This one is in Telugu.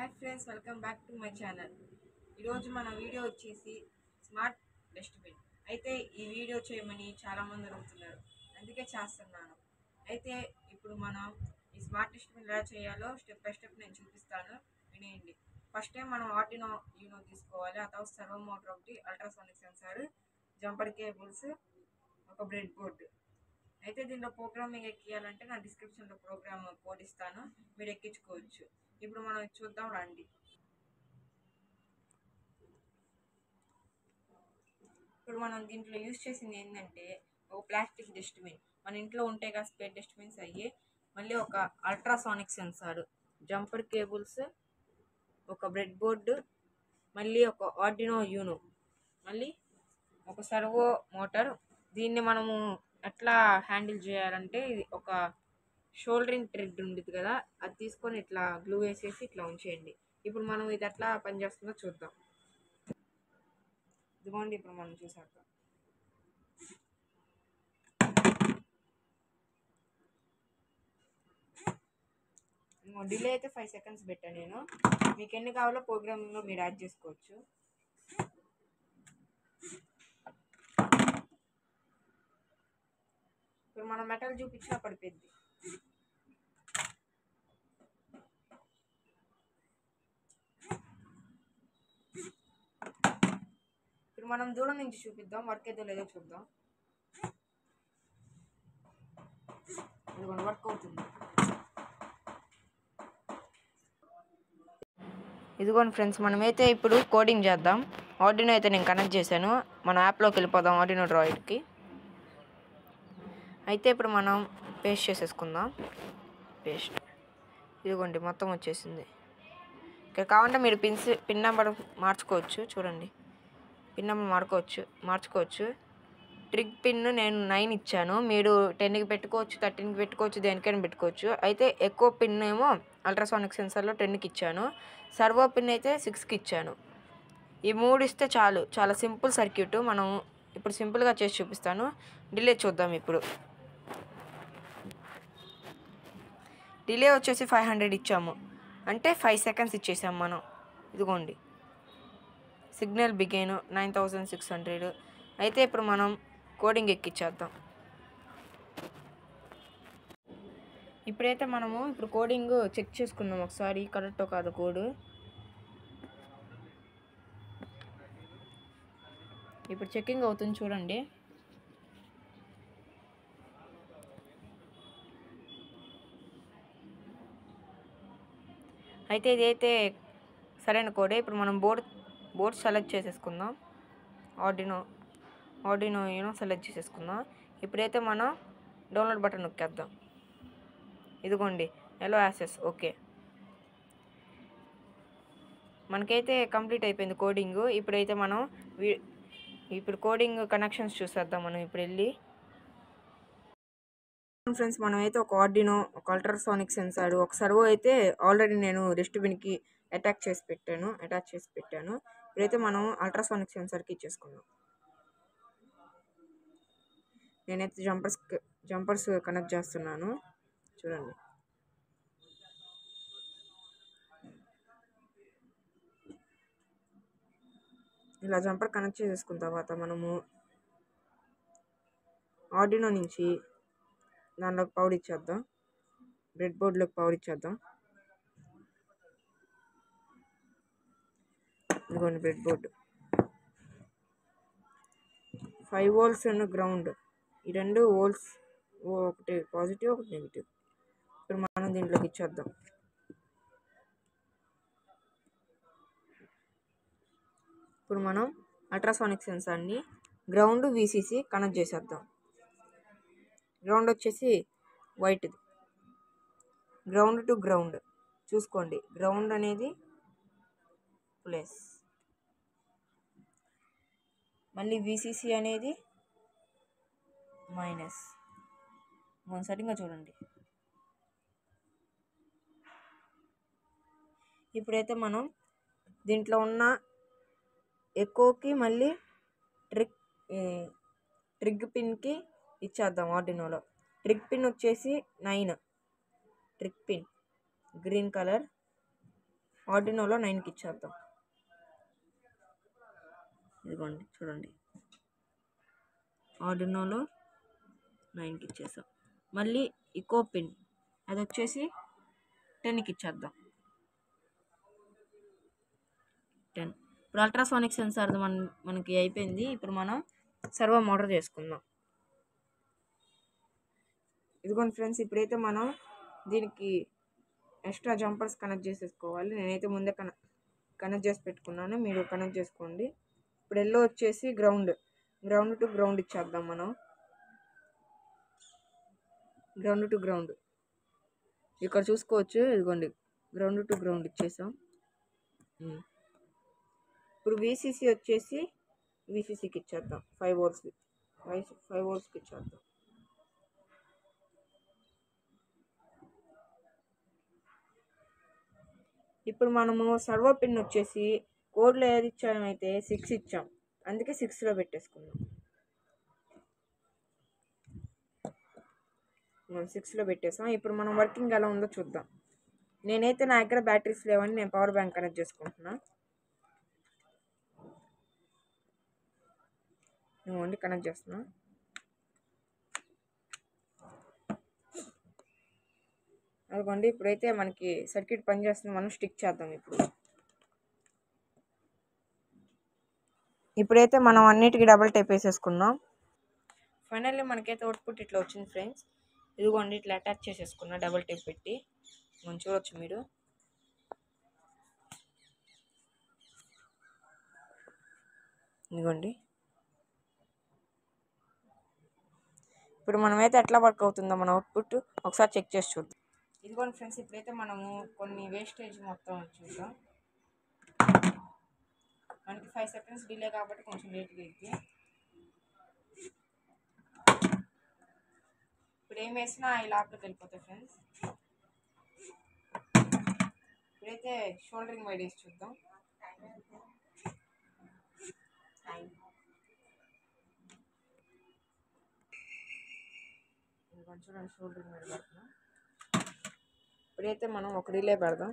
Hi friends, welcome back to my channel. ఈరోజు మన వీడియో వచ్చేసి స్మార్ట్ డస్ట్బిన్. అయితే ఈ వీడియో చేయమని చాలామంది అడుగుతున్నారు, అందుకే చేస్తున్నాను. అయితే ఇప్పుడు మనం ఈ స్మార్ట్ డస్ట్బిన్ ఎలా చేయాలో స్టెప్ బై స్టెప్ నేను చూపిస్తాను, వినేయండి. ఫస్ట్ టైం మనం ఆర్డినో యూనో తీసుకోవాలి. ఆ తర్వాత సర్వో మోటార్ ఒకటి, అల్ట్రాసోనిక్ సెన్సార్, జంపర్ కేబుల్స్, ఒక బ్రెడ్ బోర్డు. అయితే దీనిలో ప్రోగ్రామింగ్ ఎక్కియాలంటే నా డిస్క్రిప్షన్లో ప్రోగ్రామ్ కోడ్ ఇస్తాను, మీరు ఎక్కించుకోవచ్చు. ఇప్పుడు మనం చూద్దాం రండి. ఇప్పుడు మనం దీంట్లో యూజ్ చేసింది ఏంటంటే ఒక ప్లాస్టిక్ డస్ట్బిన్, మన ఇంట్లో ఉంటే కదా స్పేర్ డస్ట్బిన్స్ అయ్యి, మళ్ళీ ఒక అల్ట్రాసానిక్ సెన్సార్, జంపర్ కేబుల్స్, ఒక బ్రెడ్ బోర్డు, మళ్ళీ ఒక ఆర్డినో యూనో, మళ్ళీ ఒక సర్వో మోటార్. దీన్ని మనము ఎట్లా హ్యాండిల్ చేయాలంటే, ఇది ఒక షోల్డరింగ్ థ్రెడ్ ఉంటుంది కదా, అది తీసుకొని ఇట్లా గ్లూ వేసేసి ఇట్లా ఉంచేయండి. ఇప్పుడు మనం ఇది ఎట్లా పనిచేస్తుందో చూద్దాం. ఇదిగోండి, ఇప్పుడు మనం చూసాక డిలే అయితే 5 సెకండ్స్ పెట్టాను నేను. మీకు ఎన్ని కావాలో ప్రోగ్రామింగ్లో మీరు యాడ్ చేసుకోవచ్చు. ఇప్పుడు మనం మెటల్ చూపించినా పడిపోద్ది. ఇప్పుడు మనం దూరం నుంచి చూపిద్దాం, వర్క్ ఏదో లేదో చూద్దాం. ఇదిగోండి, వర్క్ అవుతుంది. ఇదిగోండి ఫ్రెండ్స్, మనమైతే ఇప్పుడు కోడింగ్ చేద్దాం. ఆర్డినో అయితే నేను కనెక్ట్ చేశాను. మన యాప్లోకి వెళ్ళిపోదాం, ఆర్డినో డ్రాయిడ్కి. అయితే ఇప్పుడు మనం పేస్ట్ చేసేసుకుందాం. పేస్ట్. ఇదిగోండి, మొత్తం వచ్చేసింది. ఇక్కడ కావాలంటే మీరు పిన్ నెంబర్ మార్చుకోవచ్చు. చూడండి, పిన్ నెంబర్ మార్చుకోవచ్చు. ట్రిగ్ పిన్ నేను 9 ఇచ్చాను. మీరు 10కి పెట్టుకోవచ్చు, 13కి పెట్టుకోవచ్చు, దేనికైనా పెట్టుకోవచ్చు. అయితే ఎక్కువ పిన్ ఏమో అల్ట్రాసానిక్ సెన్సార్లో 10కి ఇచ్చాను. సర్వో పిన్ అయితే 6కి ఇచ్చాను. ఈ 3 ఇస్తే చాలు. చాలా సింపుల్ సర్క్యూట్. మనం ఇప్పుడు సింపుల్గా చేసి చూపిస్తాను. డిలే చూద్దాం. ఇప్పుడు డిలే వచ్చేసి 500 ఇచ్చాము, అంటే 5 సెకండ్స్ ఇచ్చేసాము మనం. ఇదిగోండి, సిగ్నల్ బిగేన్ 9600. అయితే ఇప్పుడు మనం కోడింగ్ ఎక్కిచ్చేద్దాం. ఇప్పుడైతే మనము కోడింగ్ చెక్ చేసుకుందాం ఒకసారి, కరెక్టో కాదు కోడ్. ఇప్పుడు చెక్కింగ్ అవుతుంది, చూడండి. అయితే ఇదైతే సరైన కోడే. ఇప్పుడు మనం బోర్డ్ సెలెక్ట్ చేసేసుకుందాం. ఆర్డినో యూనో సెలెక్ట్ చేసేసుకుందాం. ఇప్పుడైతే మనం డౌన్లోడ్ బటన్ నొక్కేద్దాం. ఇదిగోండి, ఎలో యాక్సెస్, ఓకే. మనకైతే కంప్లీట్ అయిపోయింది కోడింగ్. ఇప్పుడైతే మనం కోడింగ్ కనెక్షన్స్ చూసేద్దాం. మనం ఇప్పుడు వెళ్ళి ఫ్రెండ్స్, మనమైతే ఒక ఆర్డినో, ఒక అల్ట్రాసానిక్ సెన్సార్, ఒక సర్వో అయితే ఆల్రెడీ నేను డస్ట్బిన్కి అటాచ్ చేసి పెట్టాను. ఇప్పుడైతే మనం అల్ట్రాసానిక్ సెన్సార్కి ఇచ్చేసుకుందాం. నేనైతే జంపర్స్ కనెక్ట్ చేస్తున్నాను, చూడండి. ఇలా జంపర్ కనెక్ట్ చేసేసుకున్న తర్వాత మనము ఆర్డినో నుంచి దానిలోకి పవర్ ఇచ్చేద్దాం. బ్రెడ్ బోర్డులోకి పవర్ ఇచ్చేద్దాం. ఇదిగోండి bread board. 5 volts and ground, ఈ 2 వోల్ట్స్, ఒకటి పాజిటివ్ ఒకటి నెగిటివ్. ఇప్పుడు మనం దీంట్లోకి ఇచ్చేద్దాం. ఇప్పుడు మనం అల్ట్రాసానిక్ సెన్సార్ని గ్రౌండ్, వీసీసీ కనెక్ట్ చేసేద్దాం. గ్రౌండ్ వచ్చేసి వైట్ది. గ్రౌండ్ టు గ్రౌండ్ చూసుకోండి. గ్రౌండ్ అనేది ప్లస్, మళ్ళీ వీసీసీ అనేది మైనస్. సరిగ్గా చూడండి. ఇప్పుడైతే మనం దీంట్లో ఉన్న ఎకోకి మళ్ళీ ట్రిగ్ పిన్కి ఇచ్చేద్దాం. ఆర్డినోలో ట్రిగ్ పిన్ వచ్చేసి 9, ట్రిగ్ పిన్ గ్రీన్ కలర్. ఆర్డినోలో 9కి ఇచ్చేద్దాం. ఇదిగోండి చూడండి, ఆర్డినోలో 9కి ఇచ్చేసాం. మళ్ళీ ఇకో పిన్ అది వచ్చేసి 10కి ఇచ్చేద్దాం. 10. ఇప్పుడు అల్ట్రాసోనిక్ సెన్సార్ మనకి అయిపోయింది. ఇప్పుడు మనం సర్వో మోటార్ చేసుకుందాం. ఇదిగోండి ఫ్రెండ్స్, ఇప్పుడైతే మనం దీనికి ఎక్స్ట్రా జంపర్స్ కనెక్ట్ చేసేసుకోవాలి. నేనైతే ముందే కనెక్ట్ చేసి పెట్టుకున్నాను, మీరు కనెక్ట్ చేసుకోండి. ఇప్పుడు ఎల్లో వచ్చేసి గ్రౌండ్ టు గ్రౌండ్ ఇచ్చేద్దాం. మనం గ్రౌండ్ టు గ్రౌండ్ ఇక్కడ చూసుకోవచ్చు. ఇదిగోండి, గ్రౌండ్ టు గ్రౌండ్ ఇచ్చేసాం. ఇప్పుడు వీసీసీ వచ్చేసి వీసీసీకి ఇచ్చేద్దాం. 5 వోల్ట్స్కి ఇచ్చేద్దాం. ఇప్పుడు మనము సర్వో పిన్ వచ్చేసి కోడ్లో ఏది ఇచ్చామైతే 6 ఇచ్చాం, అందుకే 6లో పెట్టేసుకుందాం. మనం 6లో పెట్టేసాం. ఇప్పుడు మనం వర్కింగ్ ఎలా ఉందో చూద్దాం. నేనైతే నా దగ్గర బ్యాటరీస్ లేవని నేను పవర్ బ్యాంక్ కనెక్ట్ చేసుకుంటున్నా. ఓన్లీ కనెక్ట్ చేస్తున్నా. అదిగోండి, ఇప్పుడైతే మనకి సర్క్యూట్ పనిచేస్తుంది. మనం స్టిక్ చేద్దాం. ఇప్పుడైతే మనం అన్నిటికీ డబుల్ టేప్ వేసేసుకుందాం. ఫైనల్లీ మనకైతే అవుట్పుట్ ఇట్లా వచ్చింది ఫ్రెండ్స్. ఇదిగోండి, ఇట్లా అటాచ్ చేసేసుకున్నా డబుల్ టేప్ పెట్టి. మనం చూడొచ్చు మీరు. ఇదిగోండి, ఇప్పుడు మనమైతే ఎట్లా వర్క్ అవుతుందో మన అవుట్పుట్ ఒకసారి చెక్ చేసి చూద్దాం. ఇదిగోండి ఫ్రెండ్స్, ఇప్పుడైతే మనము కొన్ని వేస్టేజ్ మొత్తం చూద్దాం. మనకి 5 సెకండ్స్ డిలే కాబట్టి కొంచెం లేట్గా అయింది. ఇప్పుడు ఏం వేసినా ఈ లాప్లోకి వెళ్ళిపోతాయి ఫ్రెండ్స్. ఇప్పుడైతే షోల్డరింగ్ వైడ్ వేసి చూద్దాం. చూడండి, షోల్డరింగ్ వైడ్ పెడుతున్నాం. ఇప్పుడైతే మనం ఒక రిలే పెడదాం.